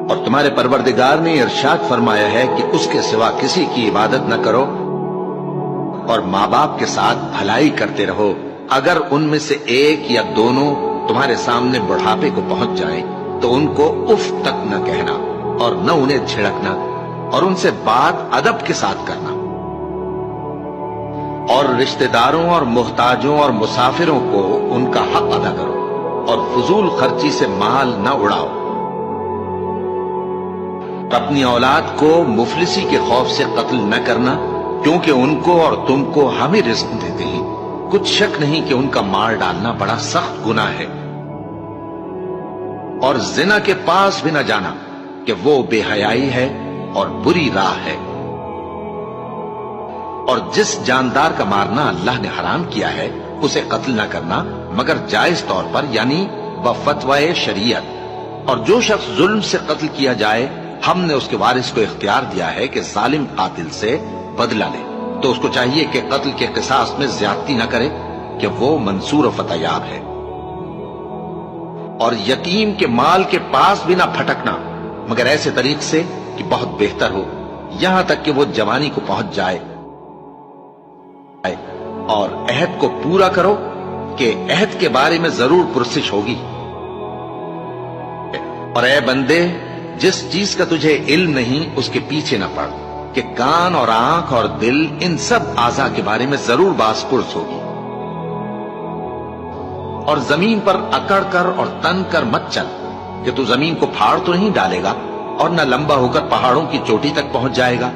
اور تمہارے پروردگار نے ارشاد فرمایا ہے کہ اس کے سوا کسی کی عبادت نہ کرو اور ماں باپ کے ساتھ بھلائی کرتے رہو. اگر ان میں سے ایک یا دونوں تمہارے سامنے بڑھاپے کو پہنچ جائیں تو ان کو اف تک نہ کہنا اور نہ انہیں جھڑکنا اور ان سے بات ادب کے ساتھ کرنا. اور رشتہ داروں اور محتاجوں اور مسافروں کو ان کا حق ادا کرو اور فضول خرچی سے مال نہ اڑاؤ. اپنی اولاد کو مفلسی کے خوف سے قتل نہ کرنا کیونکہ ان کو اور تم کو ہم ہی رزق دیتے ہیں. کچھ شک نہیں کہ ان کا مار ڈالنا بڑا سخت گناہ ہے. اور زنا کے پاس بھی نہ جانا کہ وہ بے حیائی ہے اور بری راہ ہے. اور جس جاندار کا مارنا اللہ نے حرام کیا ہے اسے قتل نہ کرنا مگر جائز طور پر یعنی بفتوائے شریعت. اور جو شخص ظلم سے قتل کیا جائے ہم نے اس کے وارث کو اختیار دیا ہے کہ ظالم قاتل سے بدلہ لے تو اس کو چاہیے کہ قتل کے قصاص میں زیادتی نہ کرے کہ وہ منصور و فتح یاب ہے. اور یتیم کے مال کے پاس بھی نہ پھٹکنا مگر ایسے طریق سے کہ بہت بہتر ہو یہاں تک کہ وہ جوانی کو پہنچ جائے. اور عہد کو پورا کرو کہ عہد کے بارے میں ضرور پرسش ہوگی. اور اے بندے جس چیز کا تجھے علم نہیں اس کے پیچھے نہ پڑ کہ کان اور آنکھ اور دل ان سب اعضاء کے بارے میں ضرور باس پرس ہوگی. اور زمین پر اکڑ کر اور تن کر مت چل کہ تو زمین کو پھاڑ تو نہیں ڈالے گا اور نہ لمبا ہو کر پہاڑوں کی چوٹی تک پہنچ جائے گا.